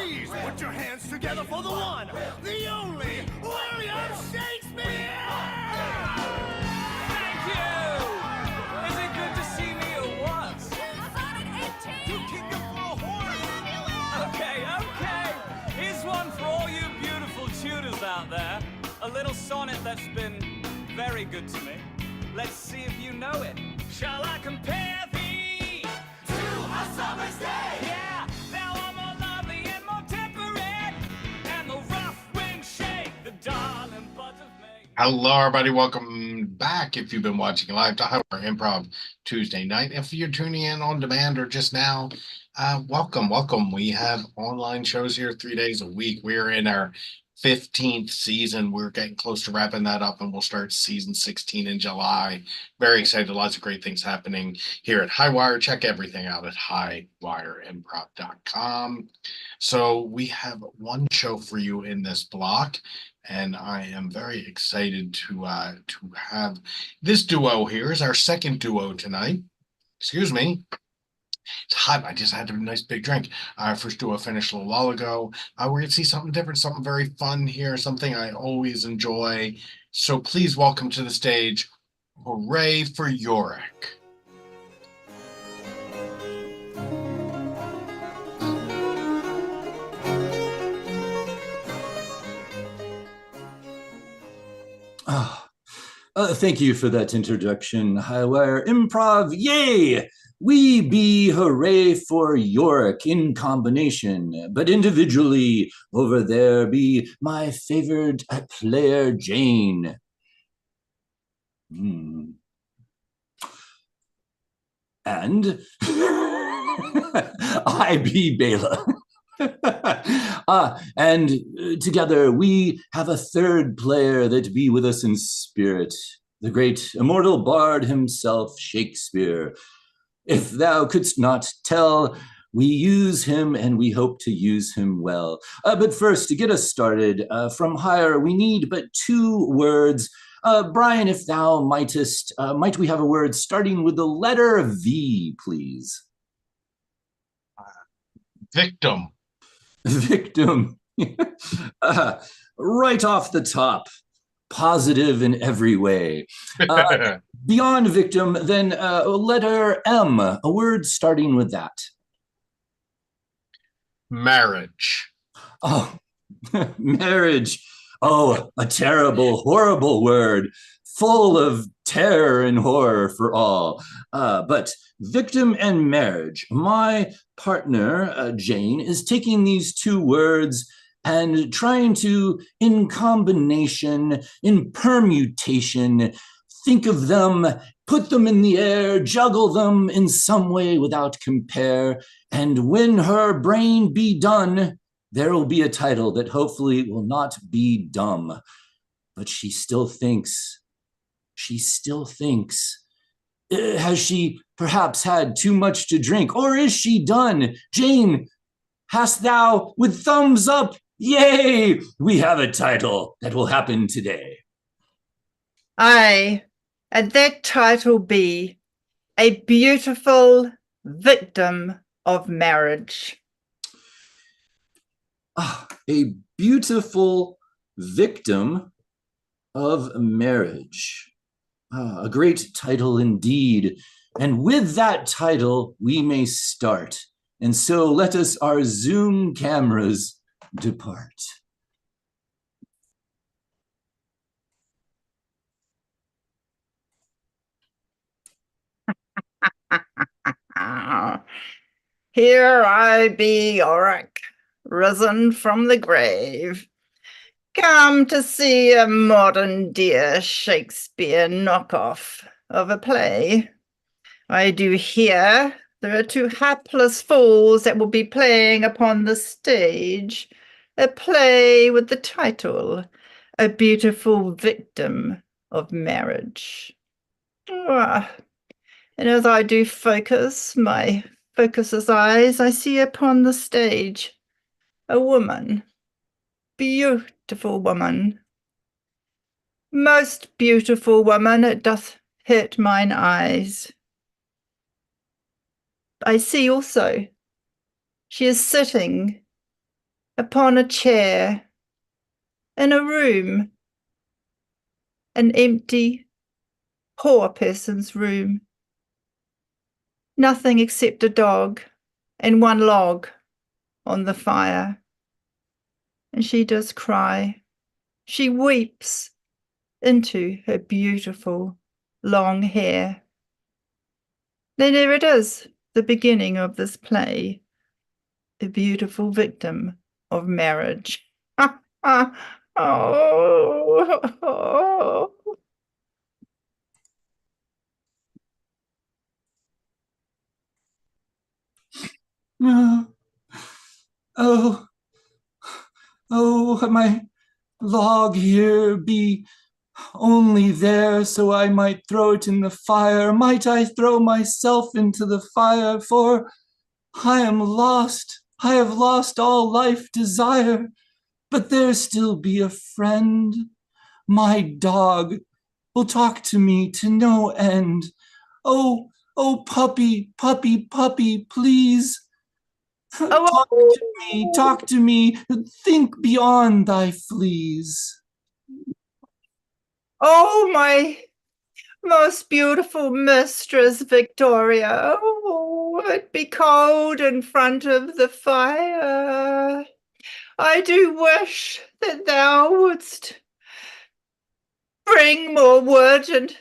Please put your hands together for the one, the only William Shakespeare! Thank you! Is it good to see me or what? You kicked him for a horse! Okay. Here's one for all you beautiful tutors out there. A little sonnet that's been very good to me. Let's see if you know it. Shall I compare thee to a summer's day? Yeah, thou art more lovely and more temperate, and the rough winds shake the darling buds of May. Hello, everybody. Welcome back. If you've been watching live to Hooray Improv Tuesday night, if you're tuning in on demand or just now, welcome. We have online shows here 3 days a week. We're in our 15th season. We're getting close to wrapping that up, and we'll start season 16 in July. Very excited. Lots of great things happening here at Highwire. Check everything out at highwireimprov.com. So we have one show for you in this block, and I am very excited to have this duo here. Is our second duo tonight. Excuse me. It's hot. I just had a nice big drink. Our first duo finished a little while ago. We're going to see something different, something very fun here, something I always enjoy. So please welcome to the stage, Hooray for Yorick. Thank you for that introduction, Highwire Improv. Yay! We be Hooray for Yorick in combination, but individually over there be my favored player, Jane. And I be Bela. And together we have a third player that be with us in spirit, the great immortal bard himself, Shakespeare. If thou couldst not tell, we use him and we hope to use him well. But first, to get us started, from higher, we need but 2 words. Brian, if thou mightest, might we have a word starting with the letter V, please? Victim. Victim. Right off the top. Positive in every way. Beyond victim, then letter M, a word starting with that. Marriage. Oh, marriage. Oh, a terrible, horrible word, full of terror and horror for all. But victim and marriage. My partner, Jane, is taking these 2 words and trying to, in combination, in permutation, think of them, put them in the air, juggle them in some way without compare, and when her brain be done, there will be a title that hopefully will not be dumb. But she still thinks. Has she perhaps had too much to drink, or is she done? Jane, hast thou with thumbs up? Yay! We have a title that will happen today. Aye, and that title be A Beautiful Victim of Marriage. A beautiful victim of marriage. A great title indeed. And with that title, we may start. And so let us our Zoom cameras depart. Here I be, Yorick, risen from the grave, come to see a modern dear Shakespeare knockoff of a play. I do hear there are 2 hapless fools that will be playing upon the stage a play with the title, A Beautiful Victim of Marriage. And as I do focus my focuser's eyes, I see upon the stage a woman, beautiful woman, most beautiful woman, it doth hurt mine eyes. I see also she is sitting upon a chair, in a room, an empty, poor person's room. Nothing except a dog and one log on the fire. And she does cry. She weeps into her beautiful long hair. Then there it is, the beginning of this play, a beautiful victim of marriage. Oh. No. Oh, my log here be only there so I might throw it in the fire. Might I throw myself into the fire, for I am lost. I have lost all life desire, but there still be a friend. My dog will talk to me to no end. Oh, puppy, puppy, puppy, please. Talk to me, think beyond thy fleas. Oh, my most beautiful mistress, Victoria. Oh, it be cold in front of the fire. I do wish that thou wouldst bring more wood and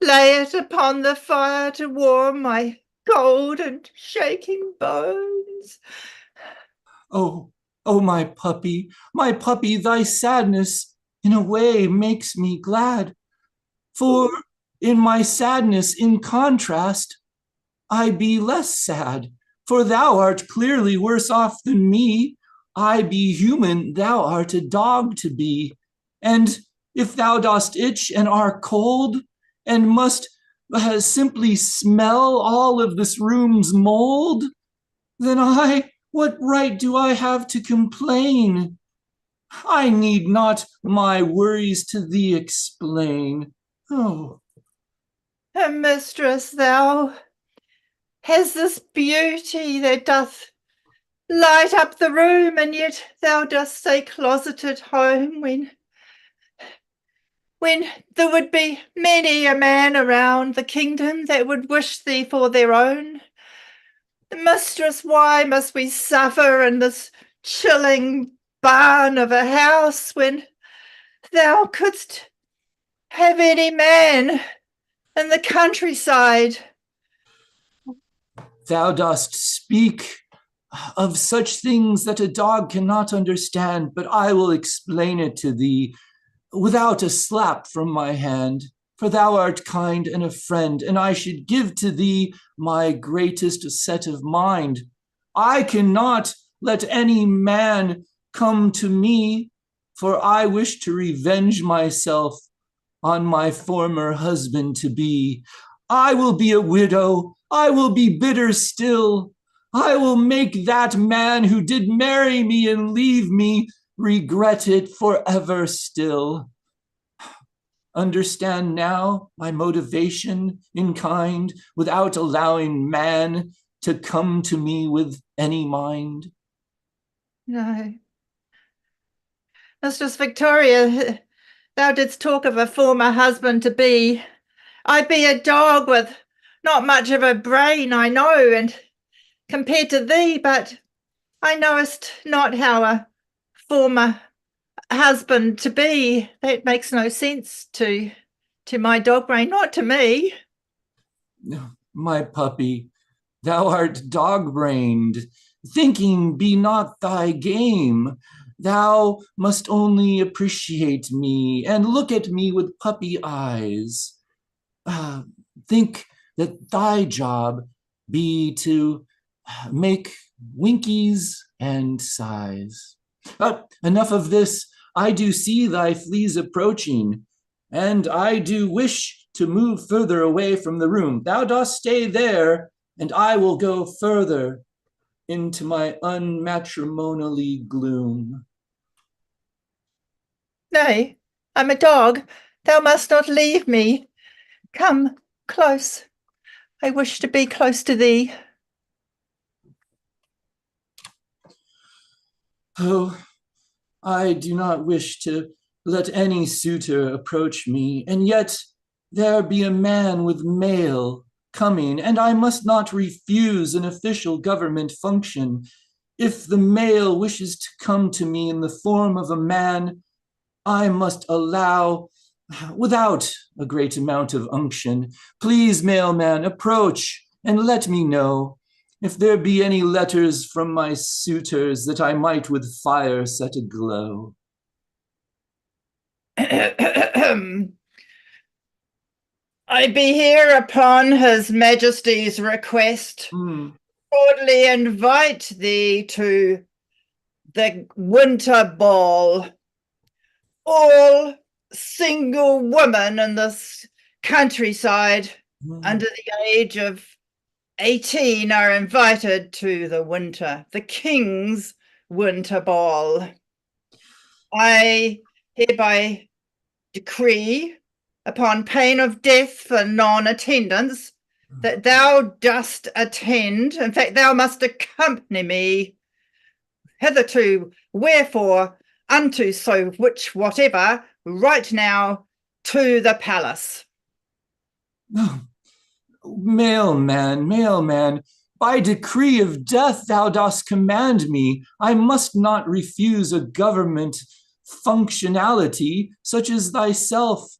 lay it upon the fire to warm my cold and shaking bones. Oh, my puppy, thy sadness in a way makes me glad. For in my sadness, in contrast, I be less sad. For thou art clearly worse off than me. I be human, thou art a dog to be. And if thou dost itch and are cold, and must simply smell all of this room's mold, then what right do I have to complain? I need not my worries to thee explain. Oh. Mistress, thou hast this beauty that doth light up the room, and yet thou dost stay closeted home when there would be many a man around the kingdom that would wish thee for their own. Mistress, why must we suffer in this chilling barn of a house when thou couldst have any man in the countryside? Thou dost speak of such things that a dog cannot understand, but I will explain it to thee without a slap from my hand. For thou art kind and a friend, and I should give to thee my greatest set of mind. I cannot let any man come to me, for I wish to revenge myself on my former husband to be. I will be a widow, I will be bitter still. I will make that man who did marry me and leave me regret it forever still. Understand now my motivation in kind, without allowing man to come to me with any mind? No. Mistress Victoria, thou didst talk of a former husband to be. I be a dog with not much of a brain, I know, and compared to thee, but I knowest not how a former husband to be. That makes no sense to my dog brain, not to me. My puppy, thou art dog-brained. Thinking be not thy game. Thou must only appreciate me and look at me with puppy eyes. Think that thy job be to make winkies and sighs. Enough of this. I do see thy fleas approaching, and I do wish to move further away from the room. Thou dost stay there, and I will go further into my unmatrimonially gloom. Nay, I'm a dog. Thou must not leave me. Come close. I wish to be close to thee. Oh, I do not wish to let any suitor approach me, and yet there be a man with mail coming, and I must not refuse an official government function. If the male wishes to come to me in the form of a man, I must allow, without a great amount of unction. Please, mailman, approach and let me know if there be any letters from my suitors that I might with fire set aglow. I be here upon His Majesty's request, broadly invite thee to the winter ball. All single women in this countryside under the age of 18 are invited to the King's winter ball. I hereby decree, upon pain of death for non-attendance, that thou dost attend. In fact, thou must accompany me hitherto, wherefore, unto so which whatever, right now, to the palace. Oh, mailman, by decree of death thou dost command me. I must not refuse a government functionality such as thyself.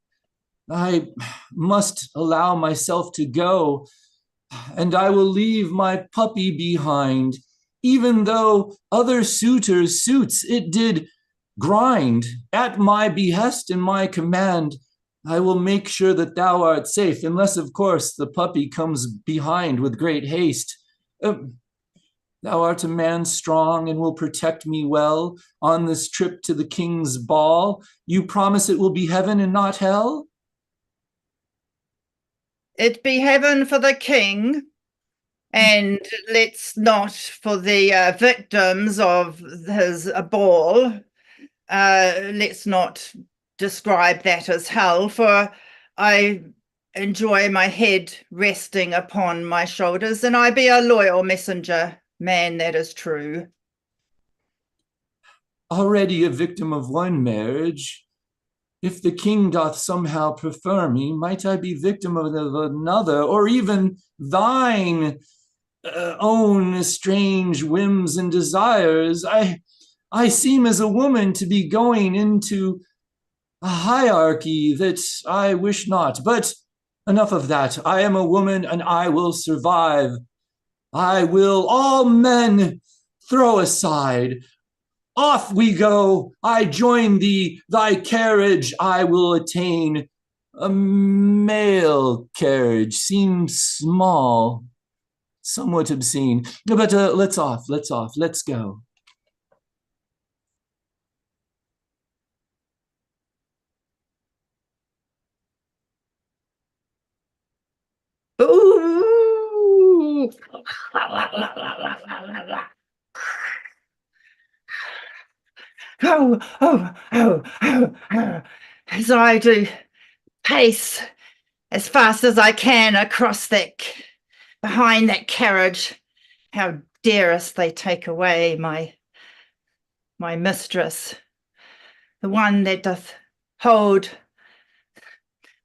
I must allow myself to go, and I will leave my puppy behind, even though other suitors' suits it did grind at my behest and my command. I will make sure that thou art safe, unless, of course, the puppy comes behind with great haste. Thou art a man strong and will protect me well on this trip to the King's ball. You promise it will be heaven and not hell? It be heaven for the king, and let's not for the victims of his ball. Let's not describe that as hell, for I enjoy my head resting upon my shoulders, and I be a loyal messenger, man, that is true. Already a victim of one marriage, if the king doth somehow prefer me, might I be victim of another, or even thine own strange whims and desires? I seem as a woman to be going into a hierarchy that I wish not. But enough of that. I am a woman and I will survive. I will all men throw aside. Off we go. I join thee. Thy carriage I will attain. A male carriage seems small, somewhat obscene. But let's go. Ooh. Oh. As I do pace as fast as I can across behind that carriage. How darest they take away my mistress, the one that doth hold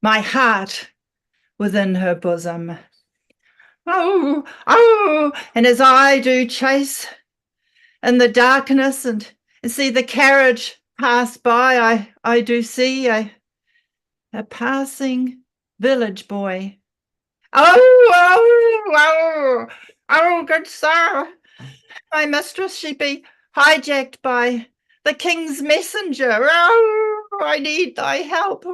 my heart within her bosom. Oh, and as I do chase in the darkness and see the carriage pass by, I do see a passing village boy. Oh, good sir, my mistress, she be hijacked by the king's messenger. Oh, I need thy help.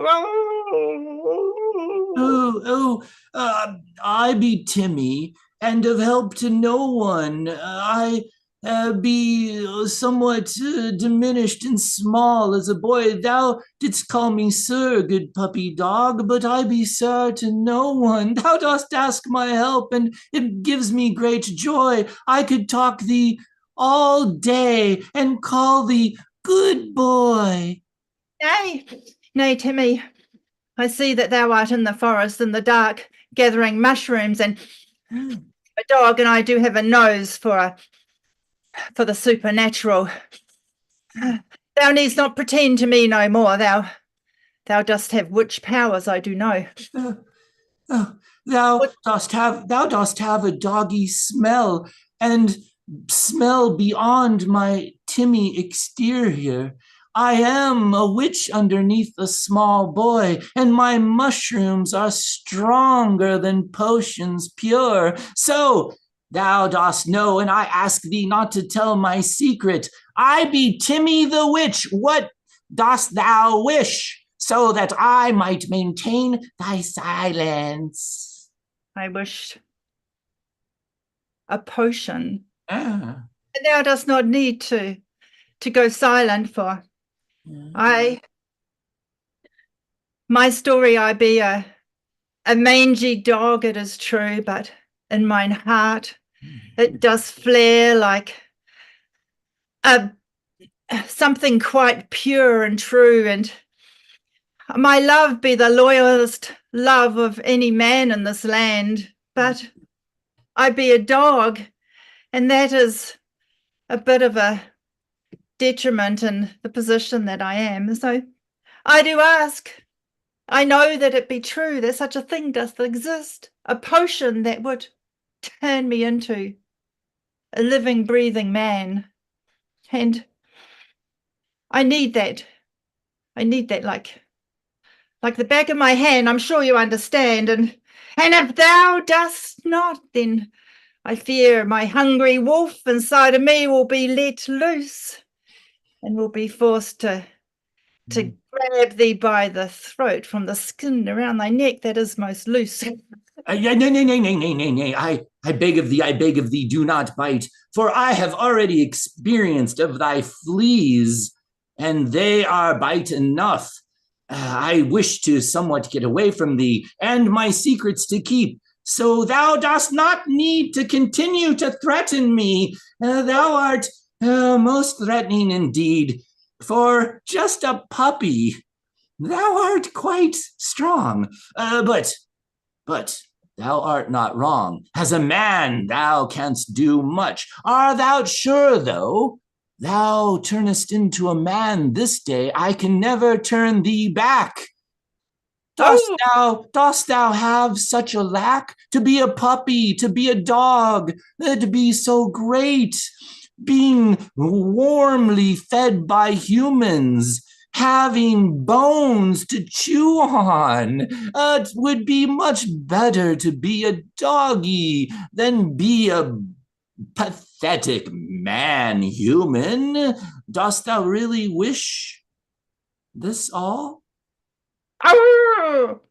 I be Timmy, and of help to no one. I be somewhat diminished and small as a boy. Thou didst call me sir, good puppy dog, but I be sir to no one. Thou dost ask my help, and it gives me great joy. I could talk thee all day and call thee good boy. Nay, Timmy, I see that thou art in the forest in the dark, gathering mushrooms, and a dog and I do have a nose for the supernatural. Thou needst not pretend to me no more. Thou dost have witch powers, I do know. Thou dost have a doggy smell, and smell beyond my Timmy exterior. I am a witch underneath a small boy, and my mushrooms are stronger than potions pure. So thou dost know, and I ask thee not to tell my secret. I be Timmy the witch. What dost thou wish, so that I might maintain thy silence? I wish a potion. Ah. And thou dost not need to go silent, for my story, I be a mangy dog, it is true, but in mine heart it does flare like something quite pure and true, and my love be the loyalest love of any man in this land, but I be a dog, and that is a bit of a detriment in the position that I am. So I do ask, I know that it be true that such a thing doth exist, a potion that would turn me into a living, breathing man. And I need that like the back of my hand. I'm sure you understand. And if thou dost not, then I fear my hungry wolf inside of me will be let loose and will be forced to grab thee by the throat from the skin around thy neck that is most loose. Nay. I beg of thee, do not bite, for I have already experienced of thy fleas, and they are bite enough. I wish to somewhat get away from thee, and my secrets to keep, so thou dost not need to continue to threaten me. Thou art most threatening indeed. For just a puppy, thou art quite strong. But thou art not wrong. As a man, thou canst do much. Art thou sure, though? Thou turnest into a man this day. I can never turn thee back. Dost thou have such a lack? To be a puppy, to be a dog, to be so great, being warmly fed by humans, having bones to chew on. It would be much better to be a doggy than be a pathetic man human. Dost thou really wish this all? Oh!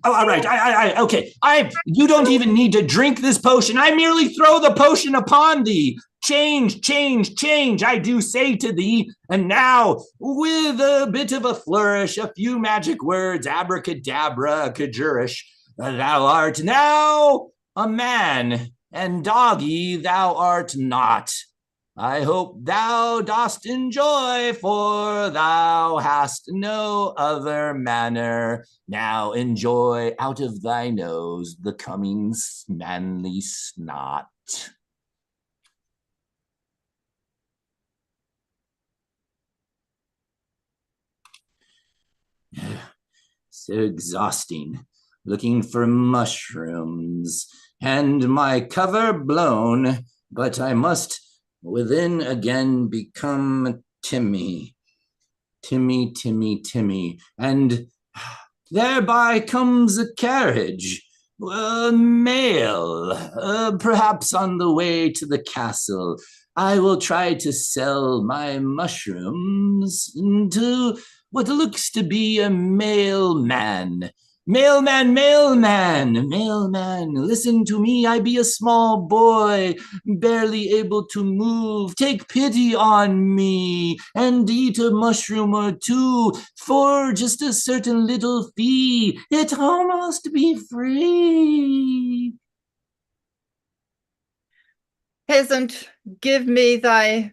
All right. Okay. You don't even need to drink this potion. I merely throw the potion upon thee. Change. I do say to thee. And now, with a bit of a flourish, a few magic words, abracadabra, conjurish, thou art now a man, and doggy thou art not. I hope thou dost enjoy, for thou hast no other manner. Now enjoy out of thy nose the coming manly snot. So exhausting, looking for mushrooms, and my cover blown, but I must within again become Timmy, and thereby comes a carriage, a mail, perhaps on the way to the castle. I will try to sell my mushrooms to what looks to be a mailman. Mailman, listen to me. I be a small boy, barely able to move. Take pity on me and eat a mushroom or two for just a certain little fee. It almost be free. Peasant, give me thy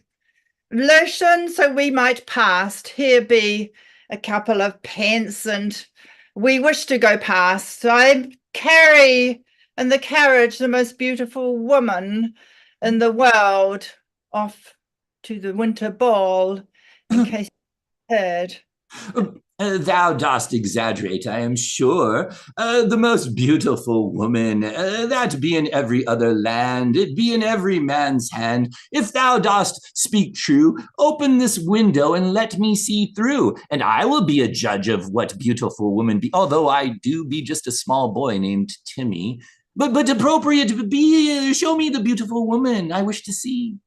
lotion so we might pass. Here be a couple of pence, and we wish to go past. I carry in the carriage the most beautiful woman in the world off to the winter ball, in case you heard. Thou dost exaggerate, I am sure. The most beautiful woman, that be in every other land, it be in every man's hand. If thou dost speak true, open this window and let me see through, and I will be a judge of what beautiful woman be, although I do be just a small boy named Timmy. But appropriate be, show me the beautiful woman I wish to see.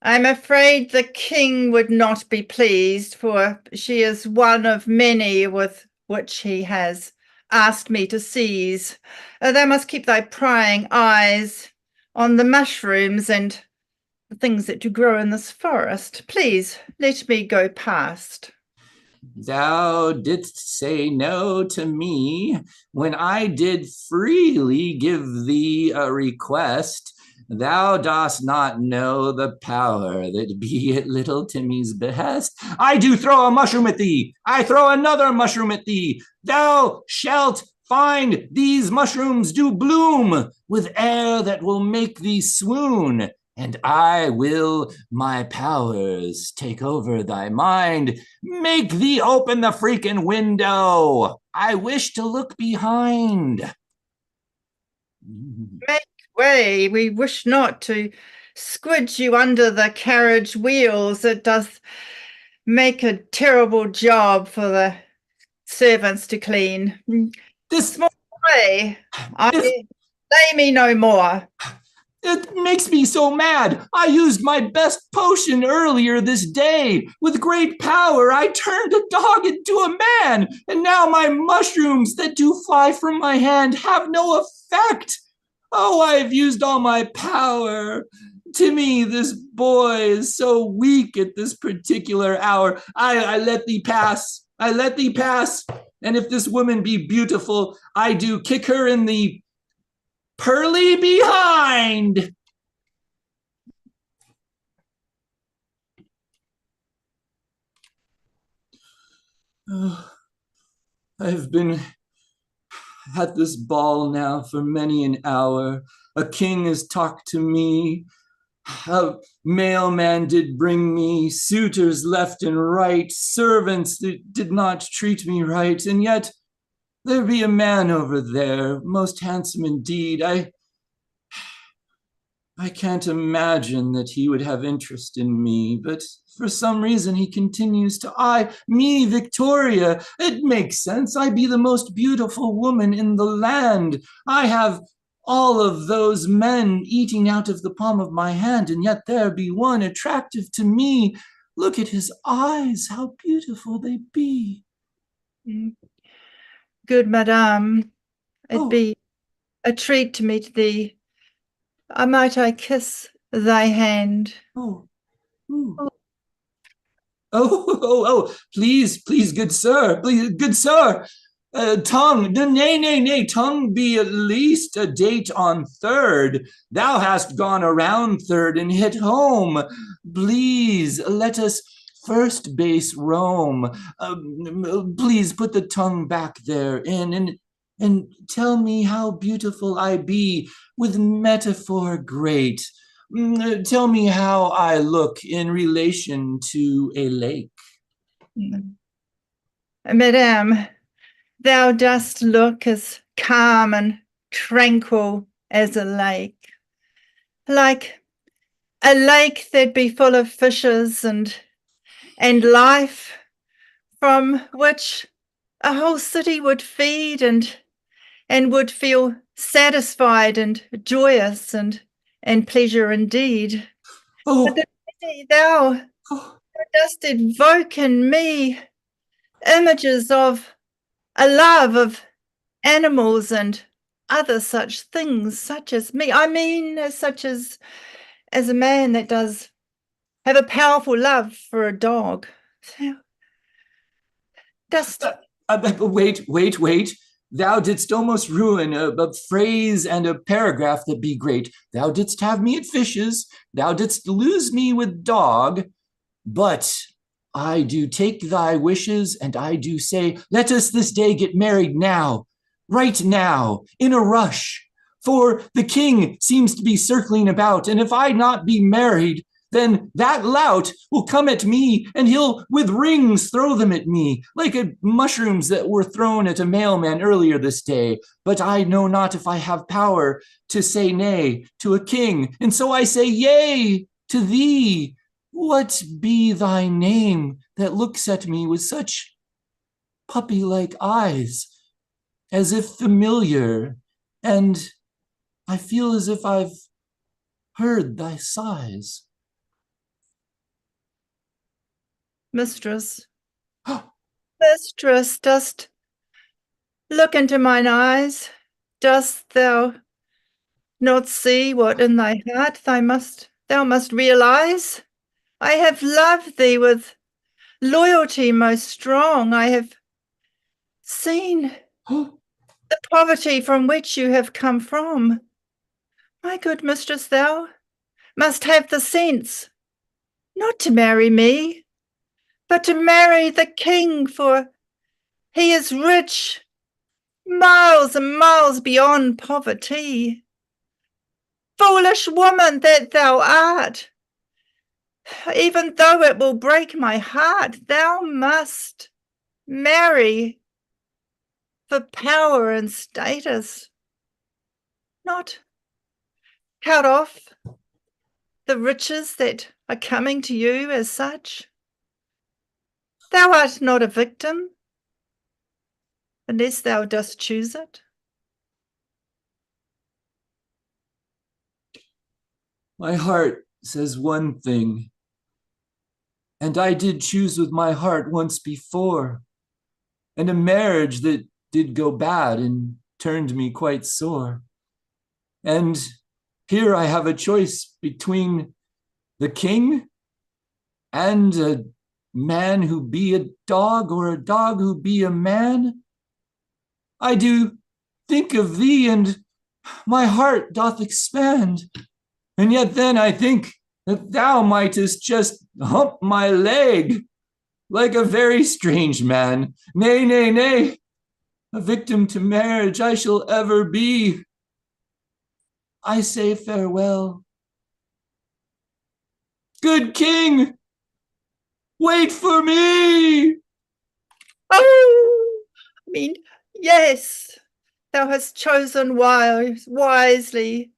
I'm afraid the king would not be pleased, for she is one of many with which he has asked me to seize. Thou must keep thy prying eyes on the mushrooms and the things that do grow in this forest. Please, let me go past. Thou didst say no to me when I did freely give thee a request. Thou dost not know the power that be at little Timmy's behest. I do throw a mushroom at thee. I throw another mushroom at thee. Thou shalt find these mushrooms do bloom with air that will make thee swoon. And I will my powers take over thy mind, make thee open the freaking window. I wish to look behind. Make way, we wish not to squidge you under the carriage wheels. It doth make a terrible job for the servants to clean. This way, say me no more. It makes me so mad. I used my best potion earlier this day. With great power, I turned a dog into a man, and now my mushrooms that do fly from my hand have no effect. Oh, I have used all my power. Timmy, this boy is so weak at this particular hour. I let thee pass. I let thee pass. And if this woman be beautiful, I do kick her in the pearly behind. Oh, I've been at this ball now for many an hour. A king has talked to me. A mailman did bring me suitors left and right, servants that did not treat me right, and yet there be a man over there, most handsome indeed. I can't imagine that he would have interest in me, but for some reason he continues to eye me, Victoria. It makes sense. I be the most beautiful woman in the land. I have all of those men eating out of the palm of my hand, and yet there be one attractive to me. Look at his eyes, how beautiful they be. Good madame, it be a treat to meet thee. Might I kiss thy hand? Please, good sir, good sir. Tongue, nay, tongue be at least a date on third. Thou hast gone around third and hit home. Please, let us first base roam. Please put the tongue back therein and tell me how beautiful I be with metaphor great. Tell me how I look in relation to a lake. Madame, thou dost look as calm and tranquil as a lake, like a lake that be full of fishes and life, from which a whole city would feed and would feel satisfied and joyous and pleasure indeed. But thou dost evoke in me images of a love of animals and other such things, such as me. I mean, such as a man that does have a powerful love for a dog. Wait. Thou didst almost ruin a phrase and a paragraph that be great. Thou didst have me at fishes. Thou didst lose me with dog. But I do take thy wishes, and I do say, let us this day get married now, right now, in a rush. For the king seems to be circling about, and if I not be married, then that lout will come at me, and he'll with rings throw them at me, like mushrooms that were thrown at a mailman earlier this day. But I know not if I have power to say nay to a king, and so I say yea to thee. What be thy name that looks at me with such puppy-like eyes, as if familiar, and I feel as if I've heard thy sighs? Mistress, mistress, dost look into mine eyes? Dost thou not see what in thy heart thou must realize? I have loved thee with loyalty most strong. I have seen the poverty from which you have come from. My good mistress, thou must have the sense not to marry me, but to marry the king, for he is rich, miles and miles beyond poverty. Foolish woman that thou art, even though it will break my heart, thou must marry for power and status, not cut off the riches that are coming to you as such. Thou art not a victim, unless thou dost choose it. My heart says one thing, and I did choose with my heart once before, and a marriage that did go bad and turned me quite sore. And here I have a choice between the king and a man who be a dog, or a dog who be a man. I do think of thee, and my heart doth expand. And yet then I think that thou mightest just hump my leg like a very strange man. Nay, nay, nay, a victim to marriage I shall ever be. I say farewell. Good king, wait for me. Oh, I mean, yes, thou hast chosen wisely.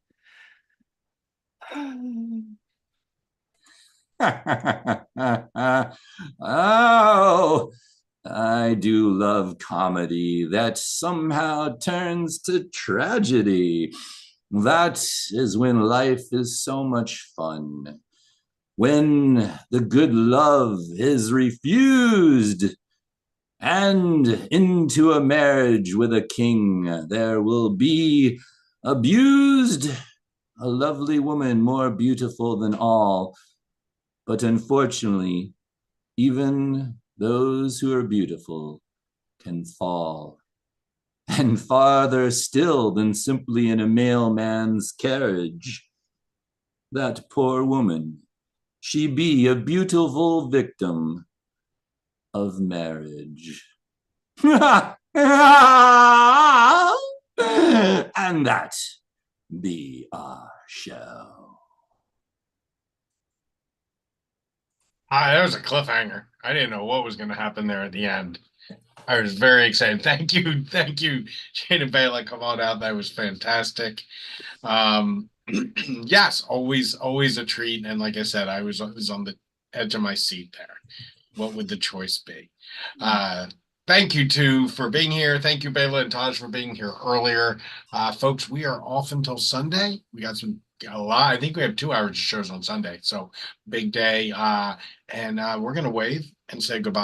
Oh, I do love comedy that somehow turns to tragedy. That is when life is so much fun. When the good love is refused, and into a marriage with a king there will be abused a lovely woman more beautiful than all. But unfortunately, even those who are beautiful can fall. And farther still than simply in a mailman's carriage. That poor woman, she be a beautiful victim of marriage. And that be our show. That was a cliffhanger. I didn't know what was going to happen there at the end. I was very excited. Thank you, Shane and Bela. Come on out. That was fantastic. Yes, always a treat. And like I said, I was on the edge of my seat there. What would the choice be? Thank you too for being here. Thank you, Bela and Taj, for being here earlier. Folks, we are off until Sunday. We got a lot. I think we have 2 hours of shows on Sunday. So big day. And we're going to wave and say goodbye.